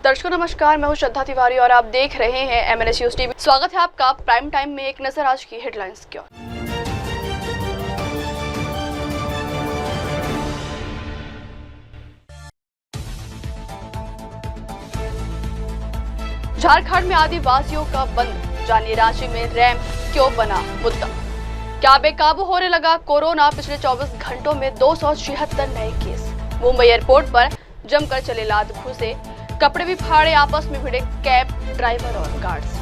दर्शकों नमस्कार, मैं हूं श्रद्धा तिवारी और आप देख रहे हैं एमएनएस न्यूज टीवी। स्वागत है आपका प्राइम टाइम में। एक नजर आज की हेडलाइंस की ओर। झारखंड में आदिवासियों का बंद, जानिए रांची में रैंप क्यों बना मुद्दा। क्या बेकाबू होने लगा कोरोना। पिछले 24 घंटों में 276 नए केस। मुंबई एयरपोर्ट पर जमकर चले लात घुसे, कपड़े भी फाड़े, आपस में भिड़े कैब ड्राइवर और गार्ड्स।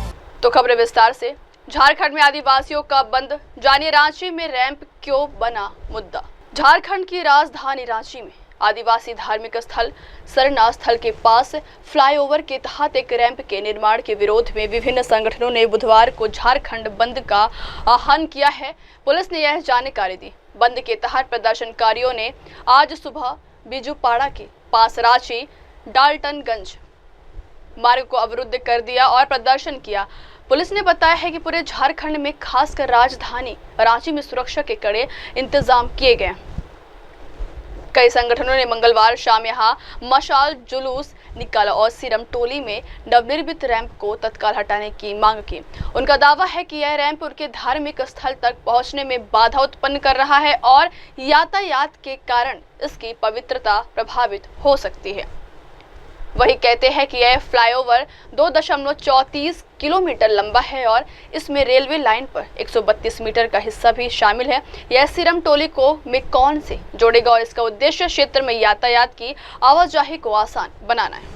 तो खबरें विस्तार से। झारखंड में आदिवासियों का बंद, जानिए रांची में रैंप क्यों बना मुद्दा। झारखंड की राजधानी रांची में आदिवासी धार्मिक स्थल सरना स्थल के पास फ्लाईओवर के तहत एक रैंप के निर्माण के विरोध में विभिन्न संगठनों ने बुधवार को झारखंड बंद का आह्वान किया है। पुलिस ने यह जानकारी दी। बंद के तहत प्रदर्शनकारियों ने आज सुबह बिजुपाड़ा के पास रांची डाल्टनगंज मार्ग को अवरुद्ध कर दिया और प्रदर्शन किया। पुलिस ने बताया है कि पूरे झारखंड में खासकर राजधानी रांची में सुरक्षा के कड़े इंतजाम किए गए। कई संगठनों ने मंगलवार शाम यहां मशाल जुलूस निकाला और सीरम टोली में नवनिर्मित रैंप को तत्काल हटाने की मांग की। उनका दावा है कि यह रैंप उनके धार्मिक स्थल तक पहुंचने में बाधा उत्पन्न कर रहा है और यातायात के कारण इसकी पवित्रता प्रभावित हो सकती है। वही कहते हैं कि यह फ्लाईओवर 2.34 किलोमीटर लंबा है और इसमें रेलवे लाइन पर 132 मीटर का हिस्सा भी शामिल है। यह सीरम टोली को मेकॉन से जोड़ेगा और इसका उद्देश्य क्षेत्र में यातायात की आवाजाही को आसान बनाना है।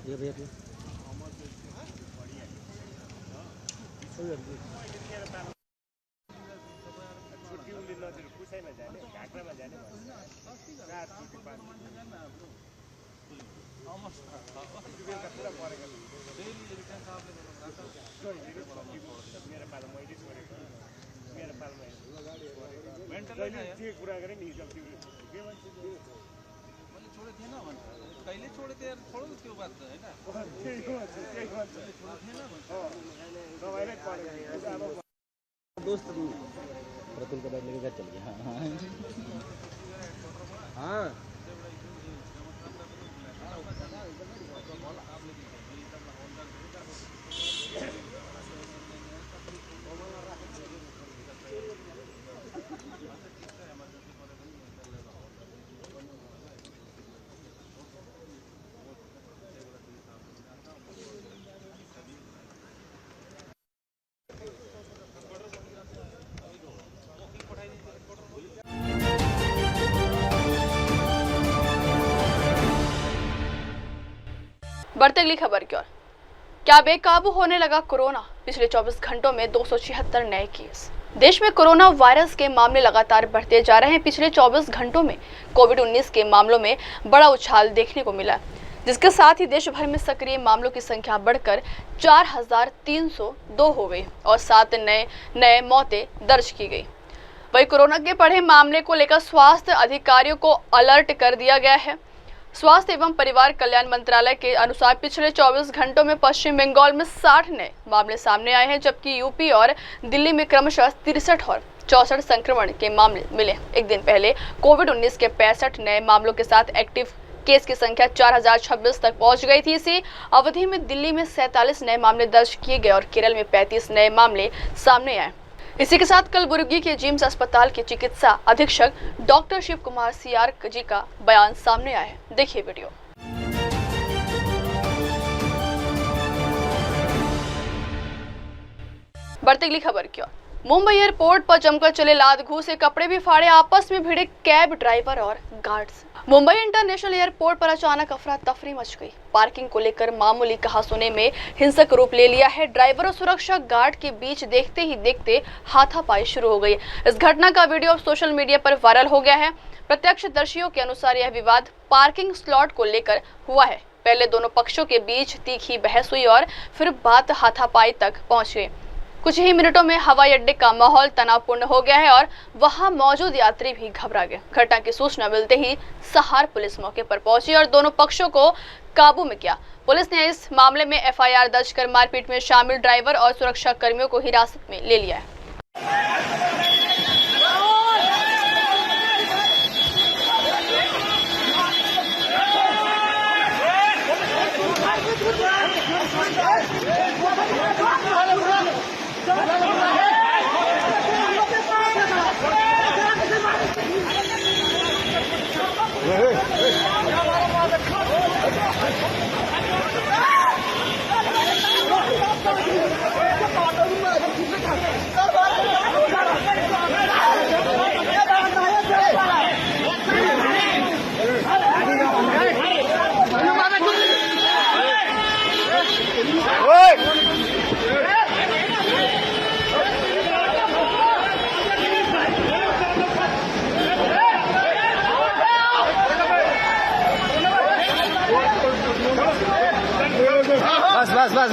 ये भैया विषयमा जाने घाक्रामा जाने पुरा परेको मेरो पालो मैले छोडेको मेरो पालमा के कुरा गरेँ नि हिजो के भन्छ मैले छोडे थिएन भन्छ कहिले छोडे थियो छोडो त्यो बात त हैन त्यही भन्छ सबैले परेको अब दोस्त प्रतुल का लेके घर चल गया। हाँ बढ़ते अगली खबर की ओर। क्या बेकाबू होने लगा कोरोना? पिछले 24 घंटों में 276 नए केस। देश में कोरोना वायरस के मामले लगातार बढ़ते जा रहे हैं। पिछले 24 घंटों में कोविड-19 के मामलों में बड़ा उछाल देखने को मिला, जिसके साथ ही देश भर में सक्रिय मामलों की संख्या बढ़कर 4302 हो गई और 7 नए मौतें दर्ज की गई। वहीं कोरोना के बढ़े मामले को लेकर स्वास्थ्य अधिकारियों को अलर्ट कर दिया गया है। स्वास्थ्य एवं परिवार कल्याण मंत्रालय के अनुसार पिछले 24 घंटों में पश्चिम बंगाल में 60 नए मामले सामने आए हैं, जबकि यूपी और दिल्ली में क्रमशः 63 और 64 संक्रमण के मामले मिले। एक दिन पहले कोविड-19 के 65 नए मामलों के साथ एक्टिव केस की संख्या 4026 तक पहुंच गई थी। इसी अवधि में दिल्ली में 47 नए मामले दर्ज किए गए और केरल में 35 नए मामले सामने आए। इसी के साथ कलबुर्गी के जिम्स अस्पताल के चिकित्सा अधीक्षक डॉक्टर शिव कुमार सियार जी का बयान सामने आया है। देखिए वीडियो। बढ़ते अगली खबर की ओर। मुंबई एयरपोर्ट पर जमकर चले लात घूसे, कपड़े भी फाड़े, आपस में भिड़े कैब ड्राइवर और गार्ड्स। मुंबई इंटरनेशनल एयरपोर्ट पर अचानक अफरा तफरी मच गई। पार्किंग को लेकर मामूली कहासुनी में हिंसक रूप ले लिया है। ड्राइवर और सुरक्षा गार्ड के बीच देखते ही देखते हाथापाई शुरू हो गई। इस घटना का वीडियो सोशल मीडिया पर वायरल हो गया है। प्रत्यक्षदर्शियों के अनुसार यह विवाद पार्किंग स्लॉट को लेकर हुआ है। पहले दोनों पक्षों के बीच तीखी बहस हुई और फिर बात हाथापाई तक पहुंच गई। कुछ ही मिनटों में हवाई अड्डे का माहौल तनावपूर्ण हो गया है और वहां मौजूद यात्री भी घबरा गए। घटना की सूचना मिलते ही सहार पुलिस मौके पर पहुंची और दोनों पक्षों को काबू में किया। पुलिस ने इस मामले में एफआईआर दर्ज कर मारपीट में शामिल ड्राइवर और सुरक्षा कर्मियों को हिरासत में ले लिया है। बस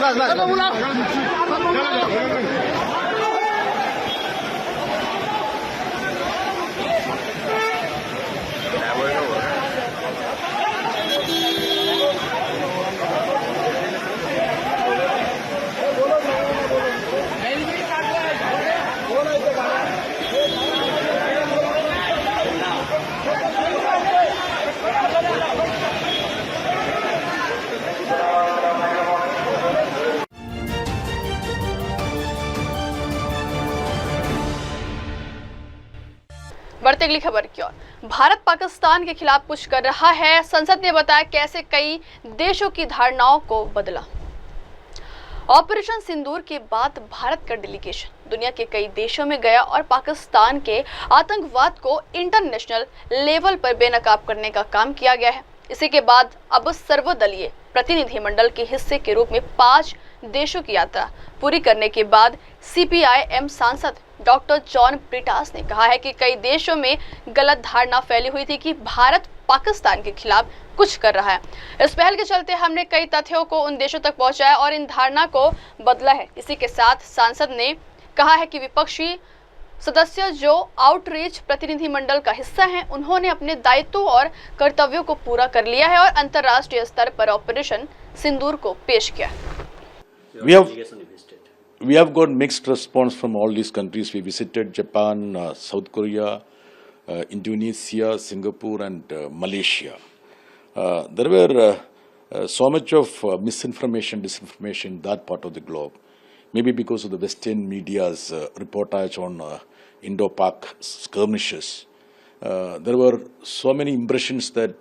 बढ़ते अगली खबर की ओर। भारत पाकिस्तान के खिलाफ कुछ कर रहा है। संसद ने बताया कैसे कई देशों की धारणाओं को बदला। ऑपरेशन सिंदूर के बाद भारत का डेलीगेशन दुनिया के कई देशों में गया और पाकिस्तान के आतंकवाद को इंटरनेशनल लेवल पर बेनकाब करने का काम किया गया है। इसी के बाद अब सर्वदलीय प्रतिनिधिमंडल के हिस्से के रूप में 5 देशों की यात्रा पूरी करने के बाद सीपीआई एम सांसद डॉक्टर जॉन ब्रिटास ने कहा है कि कई देशों में गलत धारणा फैली हुई थी कि भारत पाकिस्तान के खिलाफ कुछ कर रहा है। इस पहल के चलते हमने कई तथ्यों को उन देशों तक पहुंचाया और इन धारणा को बदला है। इसी के साथ सांसद ने कहा है कि विपक्षी सदस्य जो आउटरीच प्रतिनिधिमंडल का हिस्सा हैं, उन्होंने अपने दायित्व और कर्तव्यों को पूरा कर लिया है और अंतर्राष्ट्रीय स्तर पर ऑपरेशन सिंदूर को पेश किया है। We have got mixed response from all these countries. We visited Japan, South Korea, Indonesia, Singapore and Malaysia. There were so much of misinformation, disinformation in that part of the globe. Maybe because of the Western media's reportage on Indo-Pak skirmishes. There were so many impressions that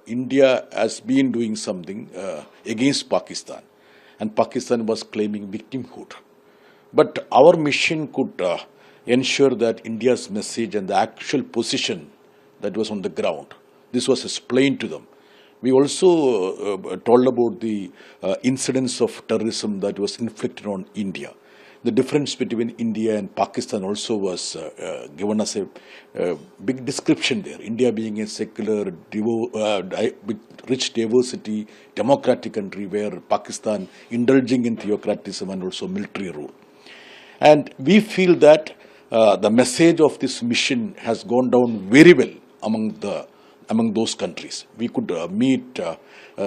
India has been doing something against Pakistan and Pakistan was claiming victimhood. But our mission could ensure that India's message and the actual position that was on the ground, this was explained to them. We also told about the incidents of terrorism that was inflicted on India. The difference between India and Pakistan also was given us a big description there. India being a secular, with rich diversity, democratic country, where Pakistan indulging in theocratism and also military rule. And we feel that the message of this mission has gone down very well among those countries. We could meet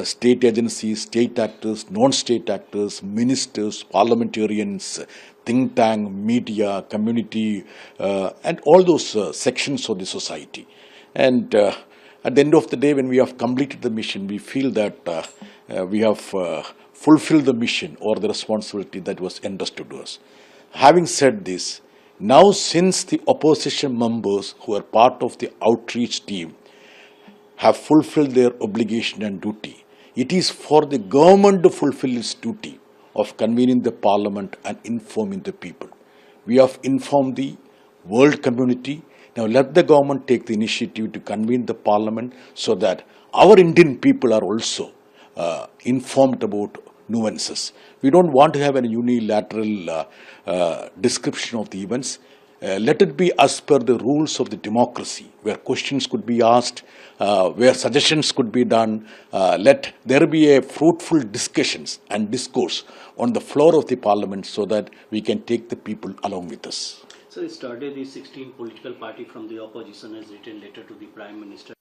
state agencies, state actors, non-state actors, ministers, parliamentarians, think tank, media, community, and all those sections of the society. And at the end of the day, when we have completed the mission, we feel that we have fulfilled the mission or the responsibility that was entrusted to us. Having said this, now since the opposition members who are part of the outreach team have fulfilled their obligation and duty, it is for the government to fulfill its duty of convening the parliament and informing the people. We have informed the world community. Now let the government take the initiative to convene the parliament so that our Indian people are also informed about nuances. We don't want to have a unilateral description of the events. Let it be as per the rules of the democracy, where questions could be asked, where suggestions could be done. Let there be a fruitful discussions and discourse on the floor of the parliament so that we can take the people along with us. So yesterday the 16 political party from the opposition has written letter to the Prime Minister.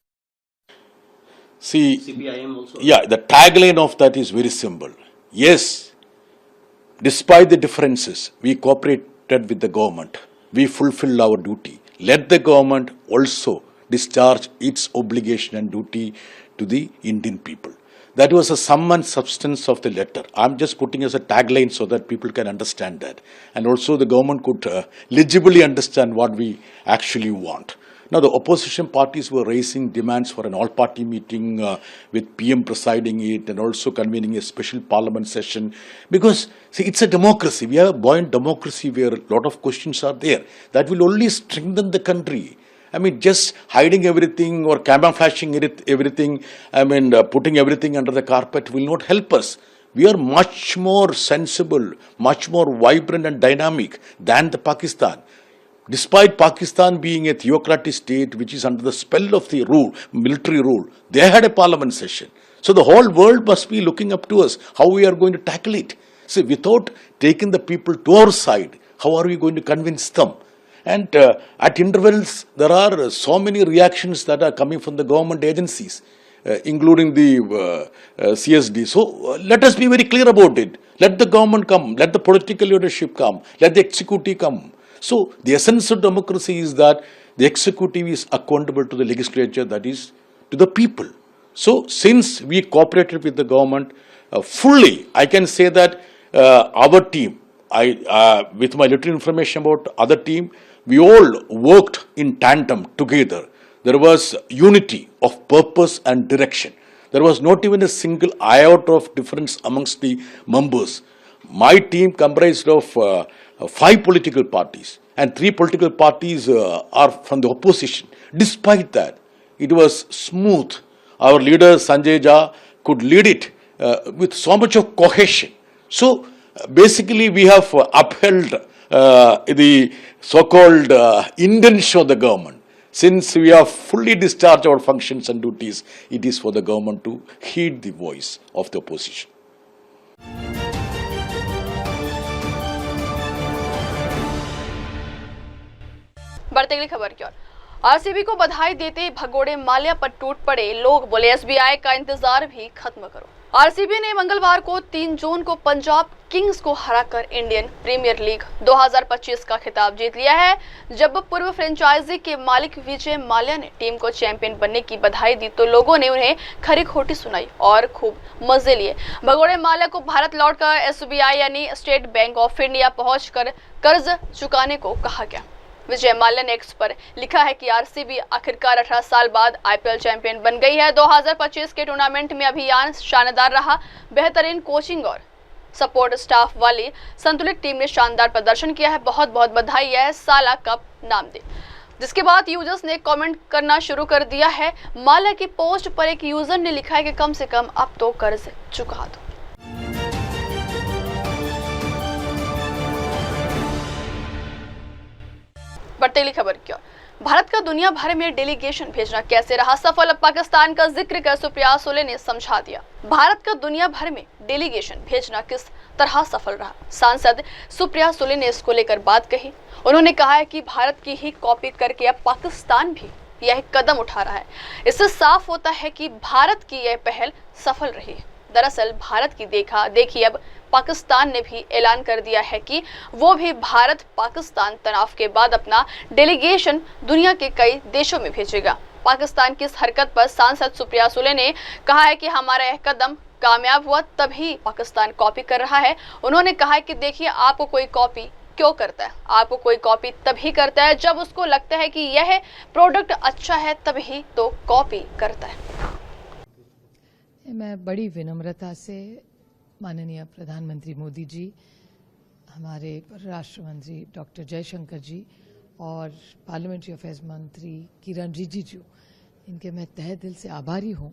See, CPIM also. Yeah, the tagline of that is very simple. Yes, despite the differences, we cooperated with the government. We fulfilled our duty. Let the government also discharge its obligation and duty to the Indian people. That was the sum and substance of the letter. I'm just putting as a tagline so that people can understand that. And also the government could legibly understand what we actually want. Now the opposition parties were raising demands for an all-party meeting with PM presiding it and also convening a special parliament session. Because, see, it's a democracy. We have a buoyant democracy where a lot of questions are there. That will only strengthen the country. I mean, just hiding everything or camouflaging everything, putting everything under the carpet will not help us. We are much more sensible, much more vibrant and dynamic than the Pakistan. Despite Pakistan being a theocratic state which is under the spell of the military rule, they had a parliament session. So the whole world must be looking up to us, how we are going to tackle it. See, without taking the people to our side, how are we going to convince them? And at intervals, there are so many reactions that are coming from the government agencies, including the CSD. So let us be very clear about it. Let the government come, let the political leadership come, let the executive come. So the essence of democracy is that the executive is accountable to the legislature, that is to the people. So since we cooperated with the government fully, I can say that our team, with my little information about other team, we all worked in tandem together. There was unity of purpose and direction. There was not even a single iota of difference amongst the members. My team comprised of 5 political parties and 3 political parties are from the opposition. Despite that, it was smooth. Our leader Sanjay Jha could lead it with so much of cohesion. So basically we have upheld the so-called intention of the government. Since we have fully discharged our functions and duties, it is for the government to heed the voice of the opposition. बढ़ते अगली खबर की ओर। RCB को बधाई देते भगोड़े माल्या पर टूट पड़े लोग, बोले एसबीआई का इंतजार भी खत्म करो। आरसीबी ने मंगलवार को 3 जून को पंजाब किंग्स को हराकर इंडियन प्रीमियर लीग 2025 का खिताब जीत लिया है। जब पूर्व फ्रेंचाइजी के मालिक विजय माल्या ने टीम को चैंपियन बनने की बधाई दी तो लोगों ने उन्हें खरी खोटी सुनाई और खूब मजे लिए। भगोड़े माल्या को भारत लौटकर एसबीआई यानी स्टेट बैंक ऑफ इंडिया पहुंचकर कर्ज चुकाने को कहा गया। विजय माल्या ने एक्स पर लिखा है कि आरसीबी आखिरकार 18 साल बाद आईपीएल चैंपियन बन गई है। 2025 के टूर्नामेंट में अभियान शानदार रहा। बेहतरीन कोचिंग और सपोर्ट स्टाफ वाली संतुलित टीम ने शानदार प्रदर्शन किया है। बहुत बहुत बधाई है, साला कप नाम दे। जिसके बाद यूजर्स ने कमेंट करना शुरू कर दिया है। माल्या की पोस्ट पर एक यूजर ने लिखा है कि कम से कम अब तो कर्ज चुका दो। बढ़ते अगली खबर की ओर। भारत का दुनिया भर में डेलीगेशन भेजना कैसे रहा सफल, पाकिस्तान का जिक्र कर सुप्रिया सुले ने समझा दिया। भारत का दुनिया भर में डेलीगेशन भेजना किस तरह सफल रहा, सांसद सुप्रिया सुले ने इसको लेकर बात कही। उन्होंने कहा है कि भारत की ही कॉपी करके अब पाकिस्तान भी यह कदम उठा रहा है। इससे साफ होता है कि भारत की यह पहल सफल रही है। दरअसल भारत की देखी अब पाकिस्तान ने भी ऐलान कर दिया है कि वो भी भारत पाकिस्तान तनाव के बाद अपना डेलीगेशन दुनिया के कई देशों में भेजेगा। पाकिस्तान की इस हरकत पर सांसद सुप्रिया सुले ने कहा है कि हमारा यह कदम कामयाब हुआ तभी पाकिस्तान कॉपी कर रहा है। उन्होंने कहा है कि देखिए, आपको कोई कॉपी क्यों करता है, आपको कोई कॉपी तभी करता है जब उसको लगता है कि यह प्रोडक्ट अच्छा है, तभी तो कॉपी करता है। मैं बड़ी विनम्रता से माननीय प्रधानमंत्री मोदी जी, हमारे राष्ट्र मंत्री डॉक्टर जयशंकर जी और पार्लियामेंट्री अफेयर्स मंत्री किरण रिजिजू, इनके मैं तहे दिल से आभारी हूँ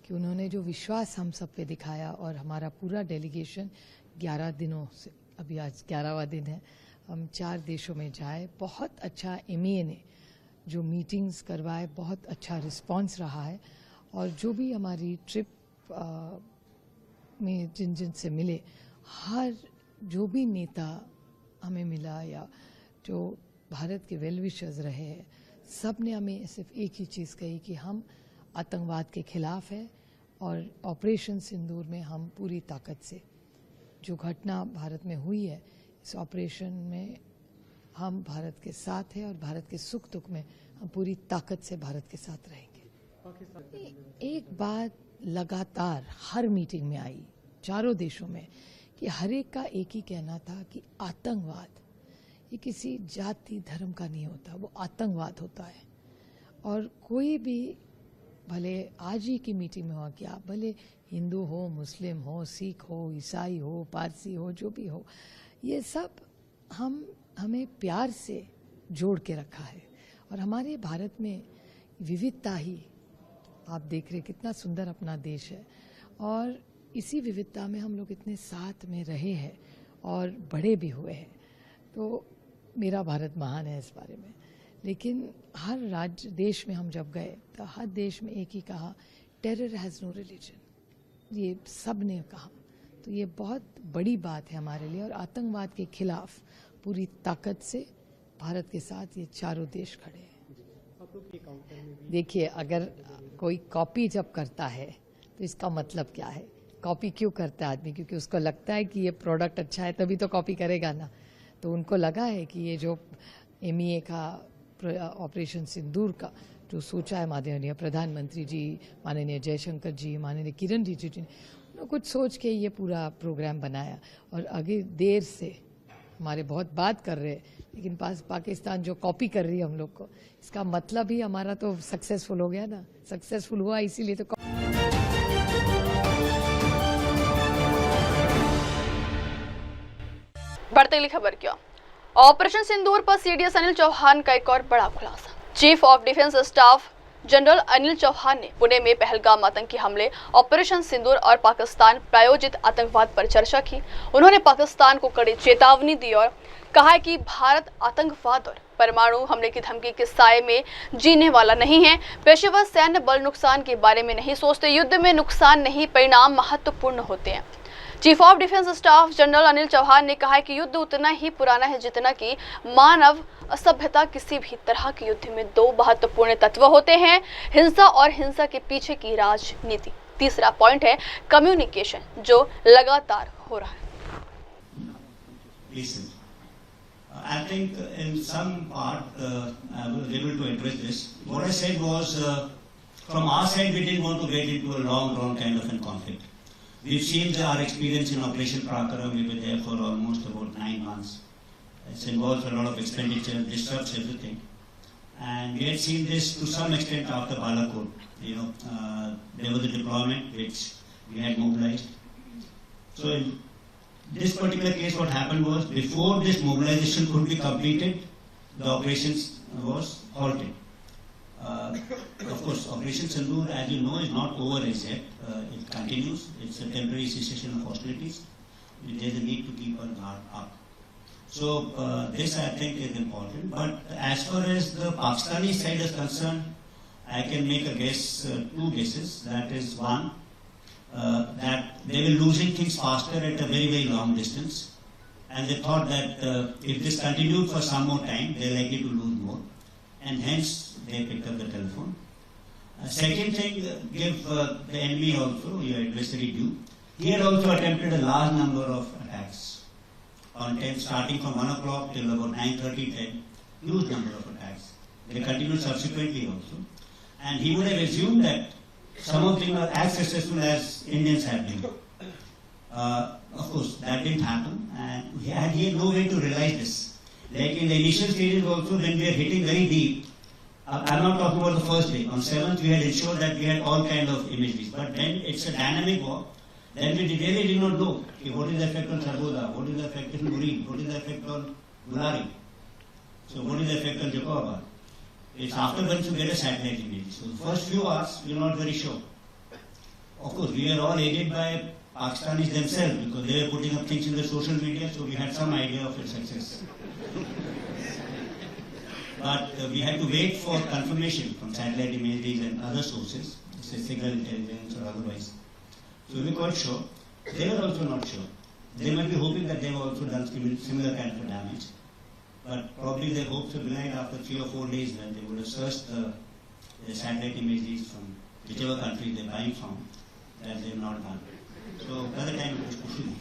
कि उन्होंने जो विश्वास हम सब पे दिखाया और हमारा पूरा डेलीगेशन 11 दिनों से, अभी आज 11वां दिन है, हम 4 देशों में जाए। बहुत अच्छा एमईए ने जो मीटिंग्स करवाए, बहुत अच्छा रिस्पांस रहा है। और जो भी हमारी ट्रिप में जिन से मिले, हर जो भी नेता हमें मिला या जो भारत के वेल विशर्स रहे हैं, सब ने हमें सिर्फ एक ही चीज़ कही कि हम आतंकवाद के खिलाफ है और ऑपरेशन सिंदूर में हम पूरी ताकत से, जो घटना भारत में हुई है, इस ऑपरेशन में हम भारत के साथ हैं और भारत के सुख दुख में हम पूरी ताकत से भारत के साथ रहेंगे। एक बात लगातार हर मीटिंग में आई, चारों देशों में, कि हर एक का एक ही कहना था कि आतंकवाद ये किसी जाति धर्म का नहीं होता, वो आतंकवाद होता है। और कोई भी, भले आज ही की मीटिंग में हुआ क्या, भले हिंदू हो, मुस्लिम हो, सिख हो, ईसाई हो, पारसी हो, जो भी हो, ये सब हमें प्यार से जोड़ के रखा है। और हमारे भारत में विविधता ही, आप देख रहे कितना सुंदर अपना देश है और इसी विविधता में हम लोग इतने साथ में रहे हैं और बड़े भी हुए हैं। तो मेरा भारत महान है इस बारे में। लेकिन हर राज्य देश में हम जब गए तो हर देश में एक ही कहा, टेरर हैज़ नो रिलीजन। ये सब ने कहा, तो ये बहुत बड़ी बात है हमारे लिए। और आतंकवाद के खिलाफ पूरी ताकत से भारत के साथ ये चारों देश खड़े हैं। देखिए, अगर कोई कॉपी जब करता है तो इसका मतलब क्या है? कॉपी क्यों करता है आदमी? क्योंकि उसको लगता है कि ये प्रोडक्ट अच्छा है, तभी तो कॉपी करेगा ना। तो उनको लगा है कि ये जो एमईए का ऑपरेशन सिंदूर का जो सोचा है माननीय प्रधानमंत्री जी, माननीय जयशंकर जी, माननीय किरण रिजिजू जी ने, उन्होंने कुछ सोच के ये पूरा प्रोग्राम बनाया। और आगे देर से हमारे बहुत बात कर रहे हैं, लेकिन पाकिस्तान जो कॉपी कर रही है हम लोग को, इसका मतलब ही हमारा तो सक्सेसफुल हो गया ना। सक्सेसफुल हुआ इसीलिए तो। बढ़ते अगली खबर क्या, ऑपरेशन सिंदूर पर सीडीएस अनिल चौहान का एक और बड़ा खुलासा। Chief of defence staff general Anil Chauhan ने पुणे में पहलगाम आतंकी हमले, ऑपरेशन सिंदूर और पाकिस्तान प्रायोजित आतंकवाद पर चर्चा की। उन्होंने पाकिस्तान को कड़ी चेतावनी दी और कहा है कि भारत आतंकवाद और परमाणु हमले की धमकी के साए में जीने वाला नहीं है। पेशेवर सैन्य बल नुकसान के बारे में नहीं सोचते। युद्ध में नुकसान नहीं, परिणाम महत्वपूर्ण होते हैं। Chief of defence staff general Anil Chauhan ने कहा है कि युद्ध उतना ही पुराना है जितना कि मानव सभ्यता। किसी भी तरह के युद्ध में दो महत्वपूर्ण तत्व होते हैं, हिंसा और हिंसा के पीछे की राजनीति। तीसरा पॉइंट है कम्युनिकेशन, जो लगातार हो रहा है। Listen, I think in some part I was able to address this. What I said was, from our side, we didn't want to get into a long kind of a conflict. We've seen our experience in Operation Prakaram. We were there for almost about 9 months. It involves a lot of expenditure, disrupts everything. And we had seen this to some extent after Balakot. There was a deployment which we had mobilized. So in this particular case, what happened was, before this mobilization could be completed, the operations was halted. Of course, Operation Sindoor, as you know, is not over as yet. It continues. It's a temporary cessation of hostilities. There's a need to keep our guard up. So this, I think, is important. But as far as the Pakistani side is concerned, I can make a guess, 2 guesses. That is one, that they were losing things faster at a very, very long distance. And they thought that if this continued for some more time, they're likely to lose more. And hence, they picked up the telephone. Second thing, give the enemy also, your adversary due. He had also attempted a large number of attacks. On 10, starting from 1 o'clock till about 9:30, 10, huge number of attacks. They continued subsequently also. And he would have assumed that some of them were as successful as Indians have been. Of course, that didn't happen, and he had no way to realize this. Like in the initial stages also, when we were hitting very deep, I'm not talking about the first day. On 7th, we had ensured that we had all kind of imageries. But when it's a dynamic war, then we really did not know what is the effect on Sargoda, what is the effect on Murid, what is the effect on Gulari, so what is the effect on Jacoba. It's after once you get a satellite image. So the first few hours, we're not very sure. Of course, we are all aided by Pakistanis themselves because they were putting up things in the social media, so we had some idea of its success. But we had to wait for confirmation from satellite imageries and other sources, say signal intelligence or otherwise. So we were quite sure. They were also not sure. They might be hoping that they have also done similar kind of damage. But probably their hopes were belied after 3 or 4 days when they would have searched the satellite images from whichever country they're buying from, that they have not done. So by the time it was pushing.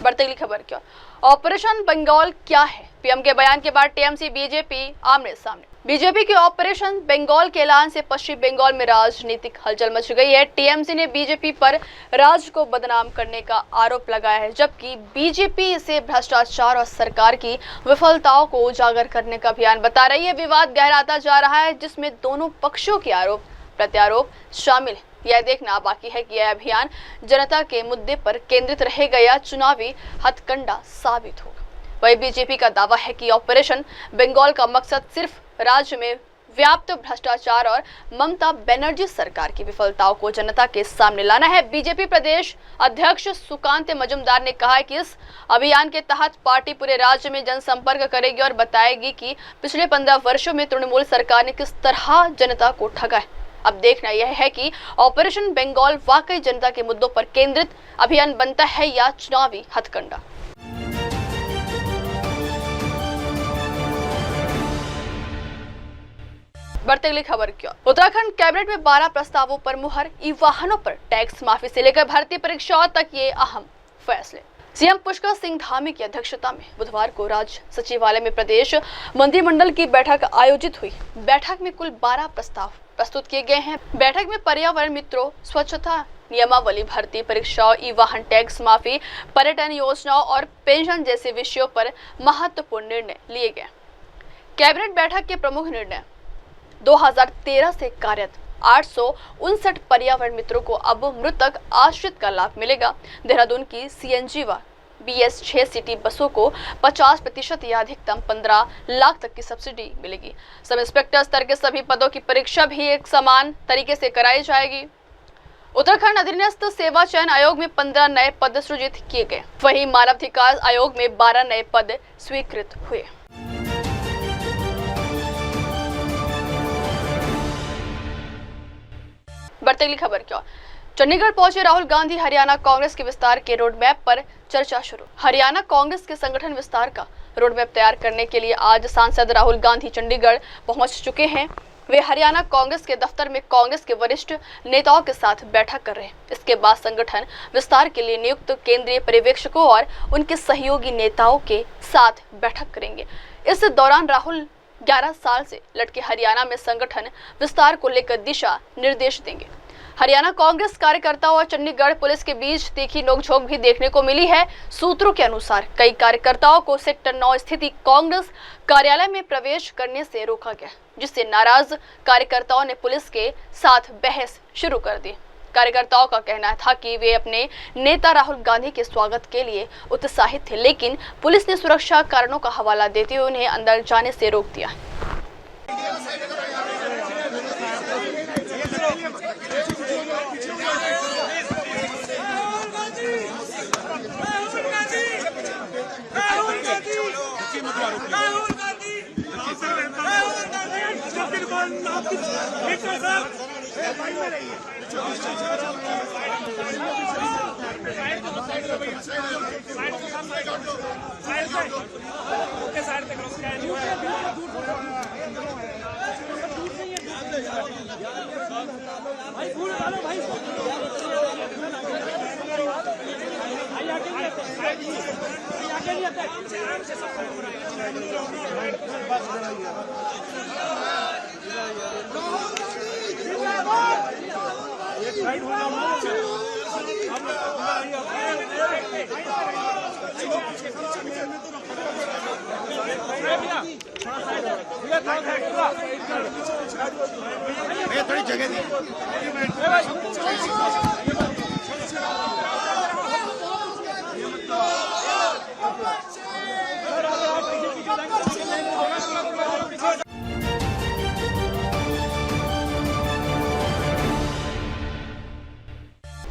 बढ़ती अगली खबर क्या, operation Bengal क्या है? PM के बयान के बाद टीएमसी बीजेपी आमने सामने। बीजेपी के ऑपरेशन बंगाल के ऐलान से पश्चिम बंगाल में राजनीतिक हलचल मच गई है। टीएमसी ने बीजेपी पर राज्य को बदनाम करने का आरोप लगाया है, जबकि बीजेपी इसे भ्रष्टाचार और सरकार की विफलताओं को उजागर करने का अभियान बता रही है। विवाद गहराता जा रहा है, जिसमें दोनों पक्षों के आरोप प्रत्यारोप शामिल है। यह देखना बाकी है कि यह अभियान जनता के मुद्दे पर केंद्रित रहेगा या चुनावी हथकंडा साबित होगा। वही बीजेपी का दावा है कि ऑपरेशन बंगाल का मकसद सिर्फ राज्य में व्याप्त भ्रष्टाचार और ममता बनर्जी सरकार की विफलताओं को जनता के सामने लाना है। बीजेपी प्रदेश अध्यक्ष सुकांत मजूमदार ने कहा है कि इस अभियान के तहत पार्टी पूरे राज्य में जनसंपर्क करेगी और बताएगी कि पिछले 15 वर्षों में तृणमूल सरकार ने किस तरह जनता को ठगा है। अब देखना यह है कि ऑपरेशन बंगाल वाकई जनता के मुद्दों पर केंद्रित अभियान बनता है या चुनावी हथकंडा। बढ़ते अगली खबर क्या, उत्तराखंड कैबिनेट में 12 प्रस्तावों पर मुहर, ई वाहनों पर टैक्स माफी से लेकर भर्ती परीक्षाओं तक ये अहम फैसले। सीएम पुष्कर सिंह धामी की अध्यक्षता में बुधवार को राज्य सचिवालय में प्रदेश मंत्रिमंडल की बैठक आयोजित हुई। बैठक में कुल 12 प्रस्ताव प्रस्तुत किए गए हैं। बैठक में पर्यावरण मित्रों, स्वच्छता नियमावली, भर्ती परीक्षाओं, ई वाहन टैक्स माफी, पर्यटन योजनाओं और पेंशन जैसे विषयों पर महत्वपूर्ण निर्णय लिए गए। कैबिनेट बैठक के प्रमुख निर्णय, 2013 से कार्यरत 859 पर्यावरण मित्रों को अब मृतक आश्रित का लाभ मिलेगा। देहरादून की सीएनजी व BS6 सिटी बसों को 50% या अधिकतम 15 लाख तक की सब्सिडी मिलेगी। सब इंस्पेक्टर स्तर के सभी पदों की परीक्षा भी एक समान तरीके से कराई जाएगी। उत्तराखंड अधीनस्थ सेवा चयन आयोग में 15 नए पद सृजित किए गए। वहीं मानवाधिकार आयोग में 12 नए पद स्वीकृत हुए। बढ़ते अगली खबर की ओर। चंडीगढ़ पहुंचे राहुल गांधी। हरियाणा कांग्रेस के विस्तार के रोड मैप पर चर्चा शुरू। हरियाणा कांग्रेस के संगठन विस्तार का रोड मैप तैयार करने के लिए आज सांसद राहुल गांधी चंडीगढ़ पहुंच चुके हैं। वे हरियाणा कांग्रेस के दफ्तर में कांग्रेस के वरिष्ठ नेताओं के साथ बैठक कर रहे हैं। इसके बाद संगठन विस्तार के लिए नियुक्त केंद्रीय पर्यवेक्षकों और उनके सहयोगी नेताओं के साथ बैठक करेंगे। इस दौरान राहुल 11 साल से लटके हरियाणा में संगठन विस्तार को लेकर दिशा निर्देश देंगे। हरियाणा कांग्रेस कार्यकर्ताओं और चंडीगढ़ पुलिस के बीच तीखी नोकझोंक भी देखने को मिली है। सूत्रों के अनुसार कई कार्यकर्ताओं को सेक्टर 9 स्थित कांग्रेस कार्यालय में प्रवेश करने से रोका गया, जिससे नाराज कार्यकर्ताओं ने पुलिस के साथ बहस शुरू कर दी। कार्यकर्ताओं का कहना था कि वे अपने नेता राहुल गांधी के स्वागत के लिए उत्साहित थे, लेकिन पुलिस ने सुरक्षा कारणों का हवाला देते हुए उन्हें अंदर जाने से रोक दिया। थोड़ी जगह दी।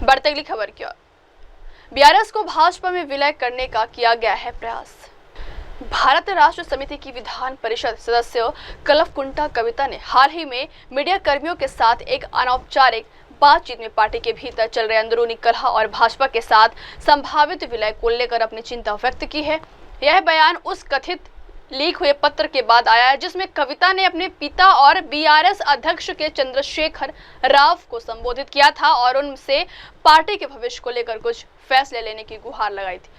बढ़ते अगली खबर की ओर। बीआरएस को भाजपा में विलय करने का किया गया है प्रयास। भारत राष्ट्र समिति की विधान परिषद सदस्य कलवकुंटा कविता ने हाल ही में मीडिया कर्मियों के साथ एक अनौपचारिक बातचीत में पार्टी के भीतर चल रहे अंदरूनी कलह और भाजपा के साथ संभावित विलय को लेकर अपनी चिंता व्यक्त की है। यह बयान उस कथित लीक हुए पत्र के बाद आया है, जिसमें कविता ने अपने पिता और बीआरएस अध्यक्ष के चंद्रशेखर राव को संबोधित किया था और उनसे पार्टी के भविष्य को लेकर कुछ फैसले लेने की गुहार लगाई थी।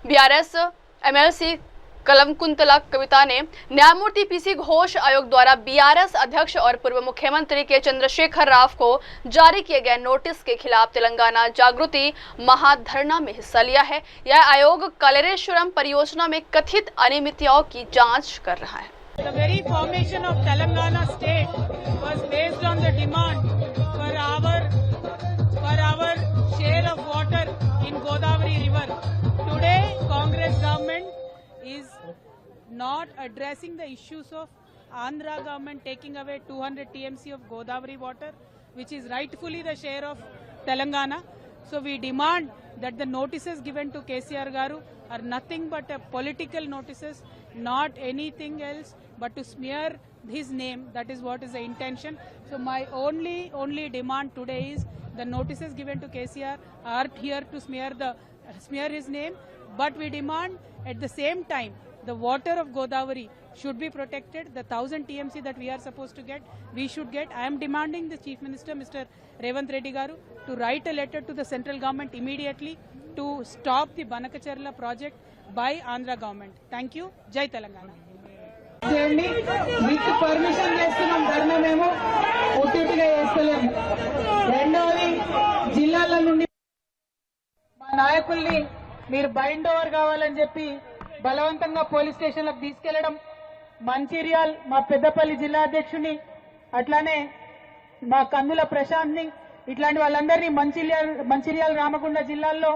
बीआरएस एमएलसी कलवकुंतला कविता ने न्यायमूर्ति पीसी घोष आयोग द्वारा बीआरएस अध्यक्ष और पूर्व मुख्यमंत्री के चंद्रशेखर राव को जारी किए गए नोटिस के खिलाफ तेलंगाना जागृति महाधरना में हिस्सा लिया है। यह आयोग कलेरेश्वरम परियोजना में कथित अनियमितताओं की जांच कर रहा है। The very formation of Telangana state was based on the demand for our share of water in Godavari river. Today, Congress government is not addressing the issues of Andhra government taking away 200 TMC of Godavari water, which is rightfully the share of Telangana. So we demand that the notices given to KCR Garu are nothing but political notices, not anything else, but to smear his name. That is what is the intention. So my only demand today is the notices given to KCR are here to smear his name, but we demand at the same time the water of Godavari should be protected. The 1000 TMC that we are supposed to get, we should get. I am demanding the Chief Minister, Mr. Revanth Reddy Garu, to write a letter to the central government immediately to stop the Banakacharla project by Andhra government. Thank you. Jai Telangana. With permission చేస్తున్నాం ధర్నా మేము ఒట్టిగా చేస్తలేము. రెండవది జిల్లాల నుండి మా నాయకుల్ని మీరు bind over కావాలని చెప్పి బలవంతంగా పోలీస్ స్టేషన్లకు తీసుకెళ్లడం, మంచిర్యాల్ మా పెద్దపల్లి జిల్లా అధ్యక్షుని అట్లానే మా కందుల ప్రశాంత్ని ఇట్లాంటి వాళ్ళందరినీ మంచిర్యాల రామగుండ జిల్లాల్లో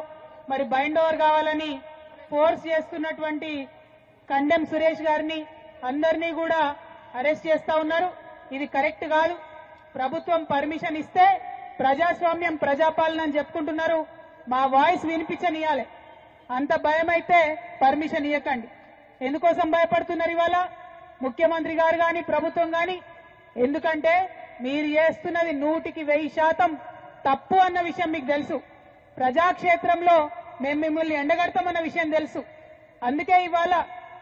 మరి బైండ్ ఓవర్ కావాలని ఫోర్స్ చేస్తున్నటువంటి కండెం సురేష్ గారిని అందరినీ కూడా అరెస్ట్ చేస్తా ఉన్నారు. ఇది కరెక్ట్ కాదు. ప్రభుత్వం పర్మిషన్ ఇస్తే ప్రజాస్వామ్యం ప్రజాపాలన అని చెప్పుకుంటున్నారు. మా వాయిస్ వినిపించనియాలి. అంత భయం అయితే పర్మిషన్ ఇవ్వకండి. ఎందుకోసం భయపడుతున్నారు ఇవాళ ముఖ్యమంత్రి గారు కానీ ప్రభుత్వం కానీ? ఎందుకంటే మీరు చేస్తున్నది 100% తప్పు అన్న విషయం మీకు తెలుసు. ప్రజాక్షేత్రంలో మేము మిమ్మల్ని ఎండగడతామన్న విషయం తెలుసు. అందుకే ఇవాళ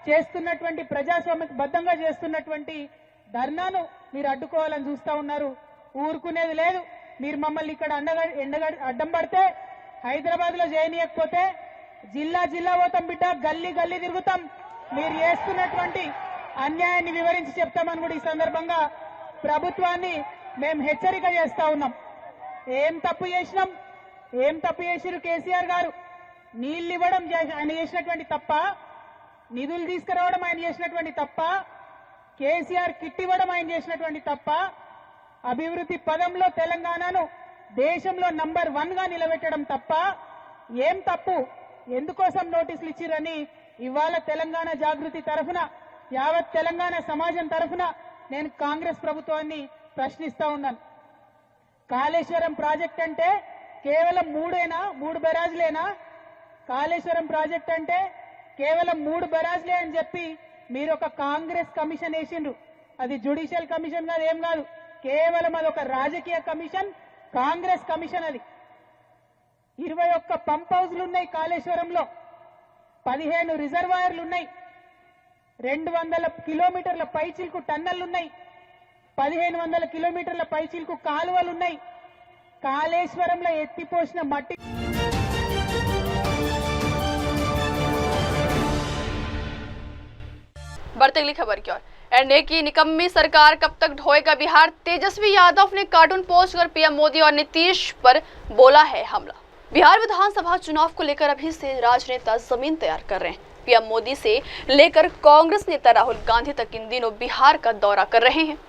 చేస్తున్నటువంటి ప్రజాస్వామ్యబద్ధంగా చేస్తున్నటువంటి ధర్నాను మీరు అడ్డుకోవాలని చూస్తా ఉన్నారు. ఊరుకునేది లేదు. మీరు మమ్మల్ని ఇక్కడ అడ్డం పడితే హైదరాబాద్ లో చేయనీయకపోతే జిల్లా జిల్లా పోతాం బిడ్డ, గల్లీ గల్లీ తిరుగుతాం. మీరు చేస్తున్నటువంటి అన్యాయాన్ని వివరించి చెప్తామని కూడా ఈ సందర్భంగా ప్రభుత్వాన్ని మేము హెచ్చరిక చేస్తా ఉన్నాం. ఏం తప్పు చేసినాం? ఏం తప్పు చేసిరు కేసీఆర్ గారు? నీళ్లు ఇవ్వడం ఆయన చేసినటువంటి తప్ప? నిధులు తీసుకురావడం ఆయన చేసినటువంటి తప్ప? కేసీఆర్ కిట్ ఇవ్వడం ఆయన చేసినటువంటి తప్ప? అభివృద్ధి పదంలో తెలంగాణను దేశంలో నంబర్ 1 గా నిలబెట్టడం తప్ప? ఏం తప్పు? ఎందుకోసం నోటీసులు ఇచ్చిరని ఇవాళ తెలంగాణ జాగృతి తరఫున, యావత్ తెలంగాణ సమాజం తరఫున నేను కాంగ్రెస్ ప్రభుత్వాన్ని ప్రశ్నిస్తా ఉన్నాను. కాళేశ్వరం ప్రాజెక్ట్ అంటే కేవలం 3 బెరాజులేనా? కాళేశ్వరం ప్రాజెక్ట్ అంటే కేవలం 3 బెరాజులే అని చెప్పి మీరు ఒక కాంగ్రెస్ కమిషన్ వేసిండ్రు. అది జ్యుడిషియల్ కమిషన్ కాదు, ఏం కాదు. కేవలం అది ఒక రాజకీయ కమిషన్, కాంగ్రెస్ కమిషన్. అది 21 పంప్ హౌస్లు ఉన్నాయి కాళేశ్వరంలో, 15 రిజర్వాయర్లు ఉన్నాయి, 200 కిలోమీటర్ల పైచిల్కు టన్నెళ్లున్నాయి, 1500 కిలోమీటర్ల పైచిల్కు కాలువలున్నాయి. కాళేశ్వరంలో ఎత్తిపోసిన మట్టి बढ़ते अगली खबर की ओर। एनडीए की निकम्मी सरकार कब तक ढोएगा बिहार? तेजस्वी यादव ने कार्टून पोस्ट कर पीएम मोदी और नीतीश पर बोला है हमला। बिहार विधानसभा चुनाव को लेकर अभी से राजनेता जमीन तैयार कर रहे हैं। पीएम मोदी से लेकर कांग्रेस नेता राहुल गांधी तक इन दिनों बिहार का दौरा कर रहे हैं।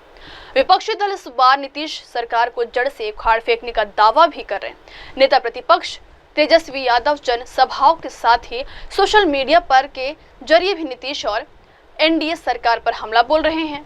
विपक्षी दल इस बार नीतीश सरकार को जड़ से उखाड़ फेंकने का दावा भी कर रहे हैं। नेता प्रतिपक्ष तेजस्वी यादव जन सभाओं के साथ ही सोशल मीडिया पर के जरिए भी नीतीश और एनडीए सरकार पर हमला बोल रहे हैं।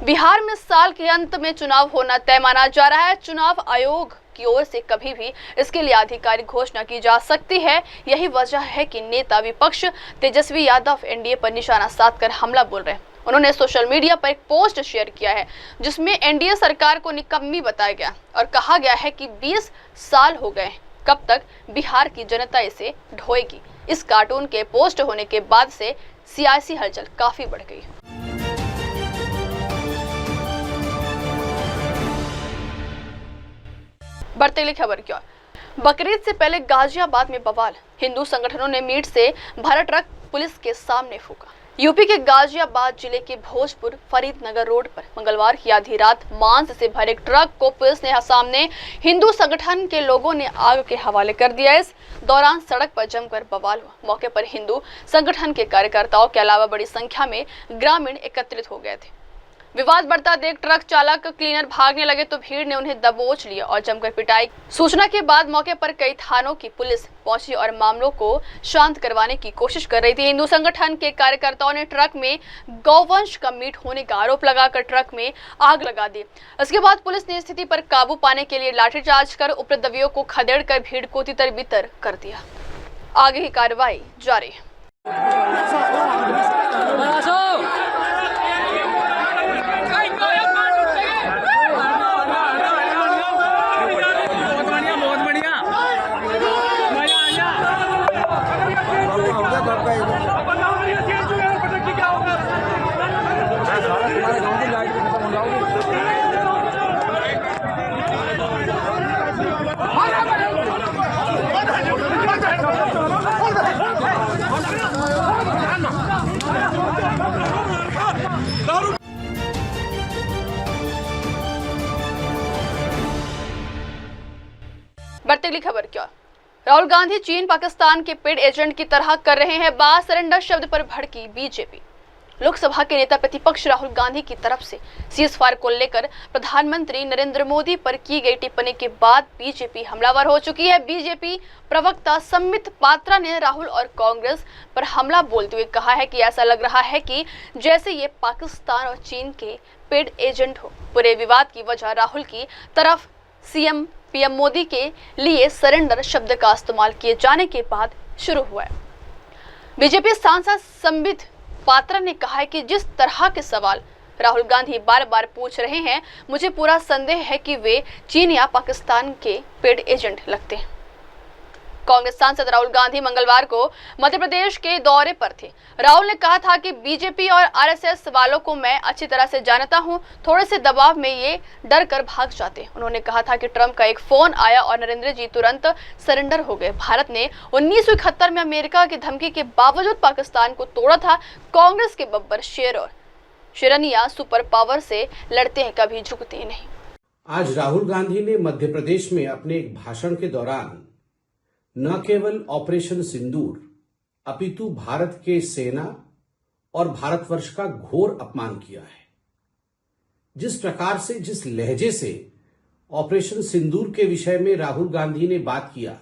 बिहार में साल के अंत में चुनाव होना तय माना जा रहा है। चुनाव आयोग की ओर से कभी भी इसके लिए आधिकारिक घोषणा की जा सकती है। यही वजह है कि नेता विपक्ष तेजस्वी यादव एनडीए पर निशाना साधकर हमला बोल रहे हैं। उन्होंने सोशल मीडिया पर एक पोस्ट शेयर किया है जिसमें एनडीए सरकार को निकम्मी बताया गया और कहा गया है कि 20 साल हो गए, कब तक बिहार की जनता इसे ढोएगी। इस कार्टून के पोस्ट होने के बाद से सियासी हलचल काफी बढ़ गई। बढ़ते अगली खबर की ओर। बकरीद से पहले गाजियाबाद में बवाल। हिंदू संगठनों ने मीट से भरा ट्रक पुलिस के सामने फूका। यूपी के गाजियाबाद जिले के भोजपुर फरीदनगर रोड पर मंगलवार की आधी रात मांस से भरे एक ट्रक को पुलिस ने सामने हिंदू संगठन के लोगों ने आग के हवाले कर दिया। इस दौरान सड़क पर जमकर बवाल हुआ। मौके पर हिंदू संगठन के कार्यकर्ताओं के अलावा बड़ी संख्या में ग्रामीण एकत्रित हो गए थे। विवाद बढ़ता देख ट्रक चालक क्लीनर भागने लगे तो भीड़ ने उन्हें दबोच लिया और जमकर पिटाई। सूचना के बाद मौके पर कई थानों की पुलिस पहुंची और मामलों को शांत करवाने की कोशिश कर रही थी। हिंदू संगठन के कार्यकर्ताओं ने ट्रक में गौवंश का मीट होने का आरोप लगाकर ट्रक में आग लगा दी। इसके बाद पुलिस ने स्थिति पर काबू पाने के लिए लाठीचार्ज कर उपद्रवियों को खदेड़ कर भीड़ को तितर बितर कर दिया। आगे की कार्रवाई जारी है। बढ़ती अगली खबर की ओर। राहुल गांधी चीन पाकिस्तान के पेड एजेंट की तरह कर रहे हैं बात। सरेंडर शब्द पर भड़की बीजेपी। लोकसभा के नेता प्रतिपक्ष राहुल गांधी की तरफ से सीज़फायर को लेकर प्रधानमंत्री नरेंद्र मोदी पर की गई टिप्पणी के बाद बीजेपी हमलावर हो चुकी है। बीजेपी प्रवक्ता संबित पात्रा ने राहुल और कांग्रेस पर हमला बोलते हुए कहा है कि ऐसा लग रहा है कि जैसे ये पाकिस्तान और चीन के पेड एजेंट हो। पूरे विवाद की वजह राहुल की तरफ सीएम पीएम मोदी के लिए सरेंडर शब्द का इस्तेमाल किए जाने के बाद शुरू हुआ है। बीजेपी सांसद संबित पात्रा ने कहा है कि जिस तरह के सवाल राहुल गांधी बार बार पूछ रहे हैं, मुझे पूरा संदेह है कि वे चीन या पाकिस्तान के पेड एजेंट लगते हैं। कांग्रेस सांसद राहुल गांधी मंगलवार को मध्य प्रदेश के दौरे पर थे। राहुल ने कहा था कि बीजेपी और आरएसएस वालों को मैं अच्छी तरह से जानता हूं, थोड़े से दबाव में ये डर कर भाग जाते। उन्होंने कहा था कि ट्रंप का एक फोन आया और नरेंद्र जी तुरंत सरेंडर हो गए। भारत ने 1971 में अमेरिका की धमकी के बावजूद पाकिस्तान को तोड़ा था। कांग्रेस के बब्बर शेर और शेरनिया सुपर पावर से लड़ते हैं, कभी झुकते नहीं। आज राहुल गांधी ने मध्य प्रदेश में अपने एक भाषण के दौरान न केवल ऑपरेशन सिंदूर अपितु भारत के सेना और भारतवर्ष का घोर अपमान किया है। जिस प्रकार से, जिस लहजे से ऑपरेशन सिंदूर के विषय में राहुल गांधी ने बात किया,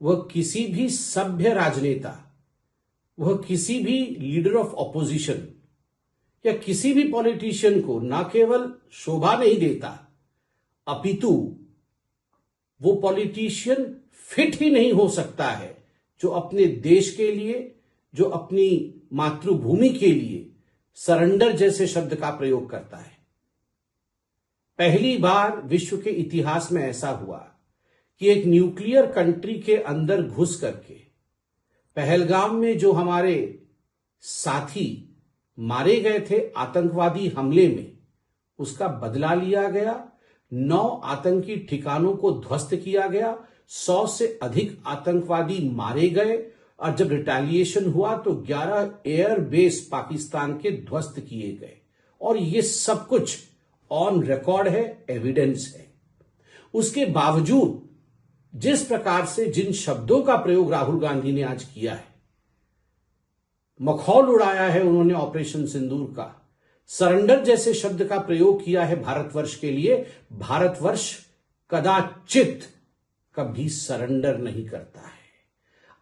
वह किसी भी सभ्य राजनेता, वह किसी भी लीडर ऑफ ऑपोजिशन या किसी भी पॉलिटिशियन को न केवल शोभा नहीं देता, अपितु वो पॉलिटिशियन फिट ही नहीं हो सकता है जो अपने देश के लिए, जो अपनी मातृभूमि के लिए सरेंडर जैसे शब्द का प्रयोग करता है। पहली बार विश्व के इतिहास में ऐसा हुआ कि एक न्यूक्लियर कंट्री के अंदर घुस करके पहलगाम में जो हमारे साथी मारे गए थे आतंकवादी हमले में, उसका बदला लिया गया। 9 आतंकी ठिकानों को ध्वस्त किया गया, 100 से अधिक आतंकवादी मारे गए और जब रिटेलिएशन हुआ तो 11 एयर बेस पाकिस्तान के ध्वस्त किए गए। और ये सब कुछ ऑन रिकॉर्ड है, एविडेंस है। उसके बावजूद जिस प्रकार से, जिन शब्दों का प्रयोग राहुल गांधी ने आज किया है, मखौल उड़ाया है उन्होंने ऑपरेशन सिंदूर का, सरेंडर जैसे शब्द का प्रयोग किया है भारतवर्ष के लिए। भारतवर्ष कदाचित कभी सरेंडर नहीं करता है।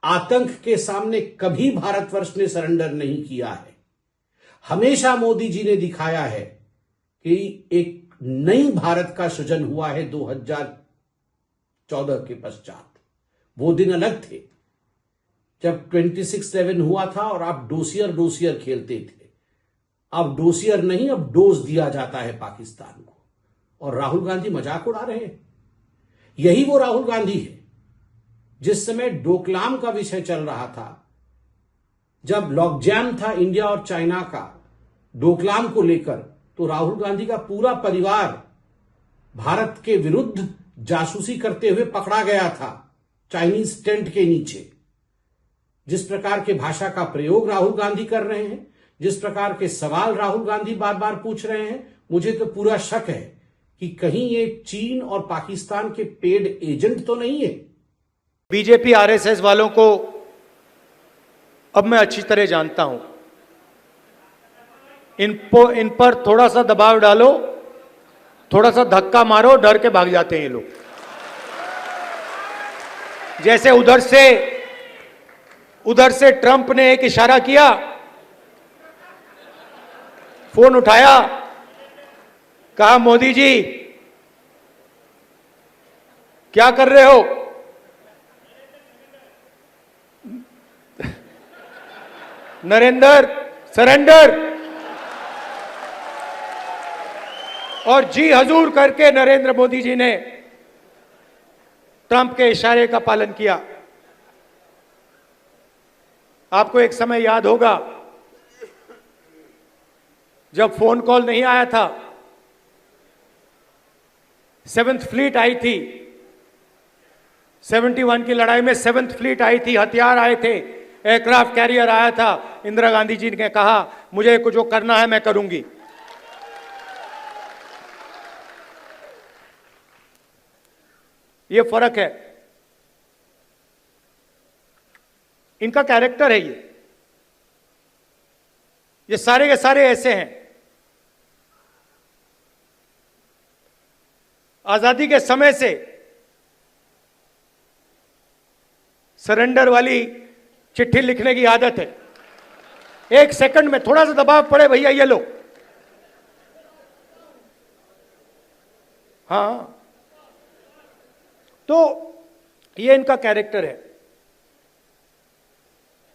आतंक के सामने कभी भारतवर्ष ने सरेंडर नहीं किया है। हमेशा मोदी जी ने दिखाया है कि एक नई भारत का सृजन हुआ है 2014 के पश्चात। वो दिन अलग थे जब 26/7 हुआ था और आप डोसियर खेलते थे। अब डोसियर नहीं, अब डोज दिया जाता है पाकिस्तान को, और राहुल गांधी मजाक उड़ा रहे हैं। यही वो राहुल गांधी है जिस समय डोकलाम का विषय चल रहा था, जब लॉकजैम था इंडिया और चाइना का डोकलाम को लेकर, तो राहुल गांधी का पूरा परिवार भारत के विरुद्ध जासूसी करते हुए पकड़ा गया था चाइनीज टेंट के नीचे। जिस प्रकार के भाषा का प्रयोग राहुल गांधी कर रहे हैं, जिस प्रकार के सवाल राहुल गांधी बार बार पूछ रहे हैं, मुझे तो पूरा शक है कि कहीं ये चीन और पाकिस्तान के पेड एजेंट तो नहीं है। बीजेपी आरएसएस वालों को अब मैं अच्छी तरह जानता हूं। इन पर थोड़ा सा दबाव डालो, थोड़ा सा धक्का मारो, डर के भाग जाते हैं ये लोग। जैसे उधर से ट्रंप ने एक इशारा किया, फोन उठाया, कहा मोदी जी क्या कर रहे हो? नरेंद्र सरेंडर, और जी हजूर करके नरेंद्र मोदी जी ने ट्रंप के इशारे का पालन किया। आपको एक समय याद होगा जब फोन कॉल नहीं आया था, 7th फ्लीट आई थी, 71 की लड़ाई में 7th फ्लीट आई थी, हथियार आए थे, एयरक्राफ्ट कैरियर आया था। इंदिरा गांधी जी ने कहा मुझे कुछ जो करना है मैं करूंगी। ये फर्क है, इनका कैरेक्टर है। ये सारे के सारे ऐसे हैं। आजादी के समय से सरेंडर वाली चिट्ठी लिखने की आदत है। 1 सेकंड में थोड़ा सा दबाव पड़े, भैया ये लो। हाँ, तो ये इनका कैरेक्टर है।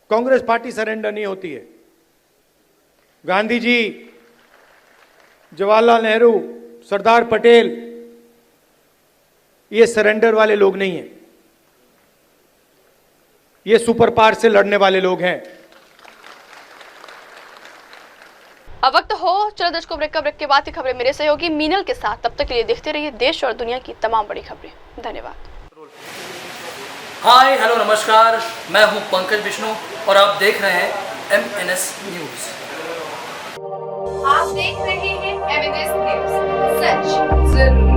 कांग्रेस पार्टी सरेंडर नहीं होती है। गांधी जी, जवाहरलाल नेहरू, सरदार पटेल, ये सरेंडर वाले लोग नहीं हैं। ये सुपर पावर से लड़ने वाले लोग हैं। अब वक्त हो चलो दर्शकों ब्रेक का। ब्रेक के बाद की खबरें मेरे सहयोगी मीनल के साथ। तब तक के लिए देखते रहिए देश और दुनिया की तमाम बड़ी खबरें। धन्यवाद। हाय हेलो नमस्कार, मैं हूं पंकज विष्णु और आप देख रहे हैं MNS न्यूज। आप देख रहे हैं MNS न्यूज, सच जरूर।